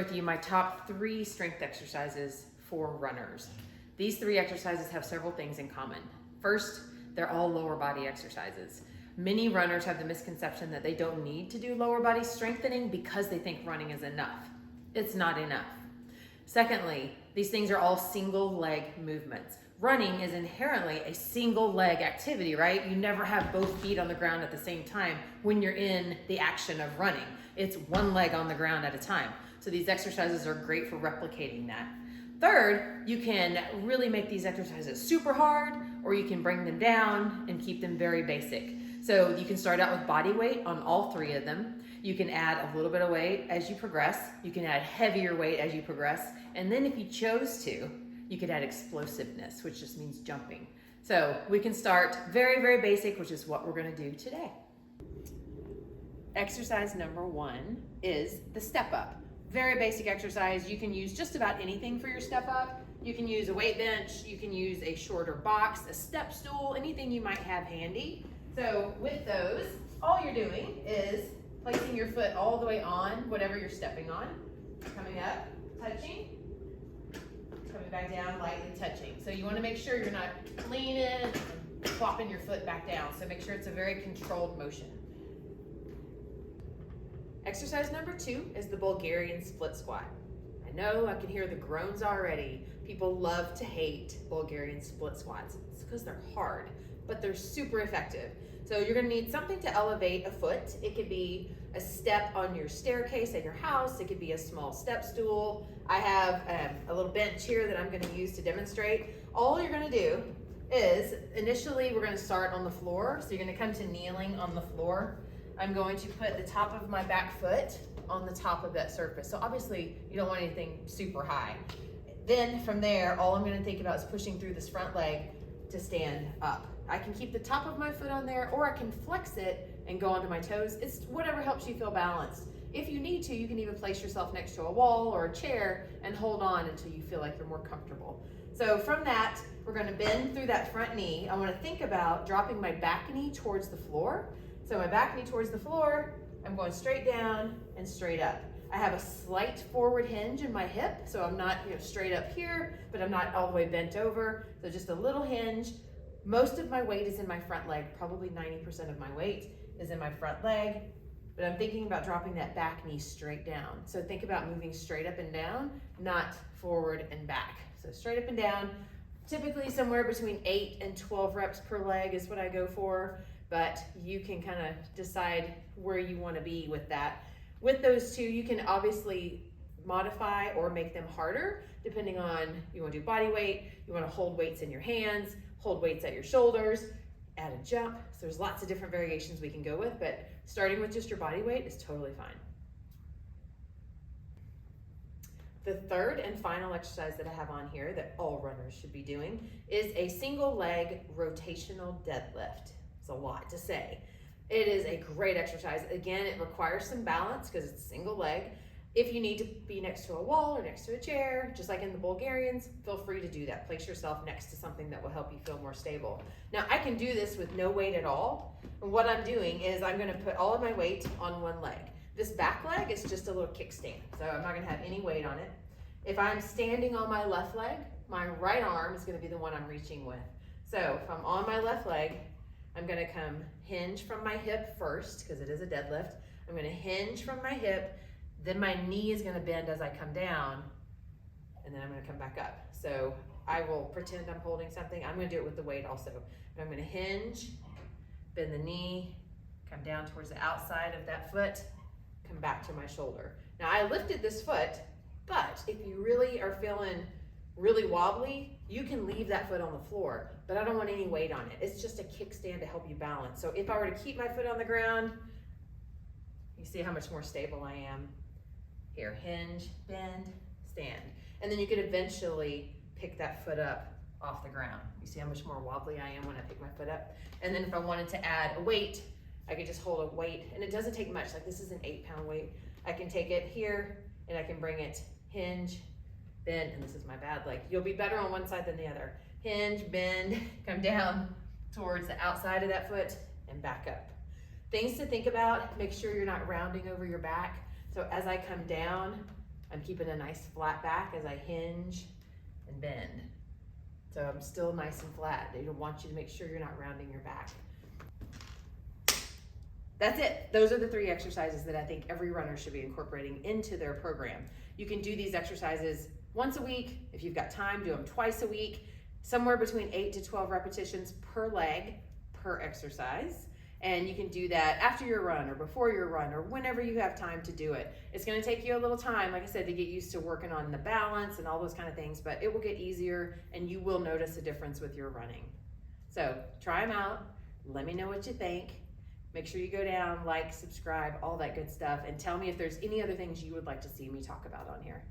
with you my top 3 strength exercises for runners. These 3 exercises have several things in common. First, they're all lower body exercises. Many runners have the misconception that they don't need to do lower body strengthening because they think running is enough. It's not enough. Secondly, these things are all single leg movements. Running is inherently a single leg activity, right? You never have both feet on the ground at the same time when you're in the action of running. It's one leg on the ground at a time. So these exercises are great for replicating that. Third, you can really make these exercises super hard, or you can bring them down and keep them very basic. So you can start out with body weight on all 3 of them. You can add a little bit of weight as you progress. You can add heavier weight as you progress. And then if you chose to, you could add explosiveness, which just means jumping. So we can start very, very basic, which is what we're gonna do today. Exercise number 1 is the step up. Very basic exercise. You can use just about anything for your step up. You can use a weight bench, you can use a shorter box, a step stool, anything you might have handy. So with those, all you're doing is placing your foot all the way on whatever you're stepping on, coming up, touching, coming back down, lightly touching. So you want to make sure you're not leaning and flopping your foot back down. So make sure it's a very controlled motion. Exercise number 2 is the Bulgarian split squat. I know I can hear the groans already. People love to hate Bulgarian split squats. It's because they're hard, but they're super effective. So you're gonna need something to elevate a foot. It could be a step on your staircase at your house. It could be a small step stool. I have a little bench here that I'm gonna use to demonstrate. All you're gonna do is, initially we're gonna start on the floor. So you're gonna come to kneeling on the floor. I'm going to put the top of my back foot on the top of that surface. So obviously you don't want anything super high. Then from there, all I'm gonna think about is pushing through this front leg to stand up. I can keep the top of my foot on there, or I can flex it and go onto my toes. It's whatever helps you feel balanced. If you need to, you can even place yourself next to a wall or a chair and hold on until you feel like you're more comfortable. So from that, we're gonna bend through that front knee. I wanna think about dropping my back knee towards the floor. So my back knee towards the floor, I'm going straight down and straight up. I have a slight forward hinge in my hip, so I'm not straight up here, but I'm not all the way bent over. So just a little hinge. Most of my weight is in my front leg. Probably 90% of my weight is in my front leg, but I'm thinking about dropping that back knee straight down. So think about moving straight up and down, not forward and back. So straight up and down, typically somewhere between 8 and 12 reps per leg is what I go for, but you can kind of decide where you want to be with that. With those 2, you can obviously modify or make them harder, depending on you want to do body weight, you want to hold weights in your hands, hold weights at your shoulders, add a jump. So there's lots of different variations we can go with, but starting with just your body weight is totally fine. The third and final exercise that I have on here that all runners should be doing is a single leg rotational deadlift. It's a lot to say. It is a great exercise. Again, it requires some balance because it's a single leg. If you need to be next to a wall or next to a chair, just like in the Bulgarians, feel free to do that. Place yourself next to something that will help you feel more stable. Now, I can do this with no weight at all. And what I'm doing is I'm gonna put all of my weight on one leg. This back leg is just a little kickstand, so I'm not gonna have any weight on it. If I'm standing on my left leg, my right arm is gonna be the one I'm reaching with. So if I'm on my left leg, I'm gonna come hinge from my hip first, because it is a deadlift. I'm gonna hinge from my hip, then my knee is gonna bend as I come down, and then I'm gonna come back up. So I will pretend I'm holding something. I'm gonna do it with the weight also. But I'm gonna hinge, bend the knee, come down towards the outside of that foot, come back to my shoulder. Now I lifted this foot, but if you really are feeling really wobbly, you can leave that foot on the floor, but I don't want any weight on it. It's just a kickstand to help you balance. So if I were to keep my foot on the ground, you see how much more stable I am. Here, hinge, bend, stand. And then you could eventually pick that foot up off the ground. You see how much more wobbly I am when I pick my foot up? And then if I wanted to add a weight, I could just hold a weight, and it doesn't take much. Like this is an 8-pound weight. I can take it here, and I can bring it hinge, bend, and this is my bad leg. You'll be better on one side than the other. Hinge, bend, come down towards the outside of that foot, and back up. Things to think about, make sure you're not rounding over your back. So as I come down, I'm keeping a nice flat back as I hinge and bend. So I'm still nice and flat. They want you to make sure you're not rounding your back. That's it. Those are the 3 exercises that I think every runner should be incorporating into their program. You can do these exercises once a week. If you've got time, do them twice a week, somewhere between 8 to 12 repetitions per leg, per exercise. And you can do that after your run or before your run or whenever you have time to do it. It's going to take you a little time, like I said, to get used to working on the balance and all those kind of things, but it will get easier and you will notice a difference with your running. So try them out. Let me know what you think. Make sure you go down, like, subscribe, all that good stuff, and tell me if there's any other things you would like to see me talk about on here.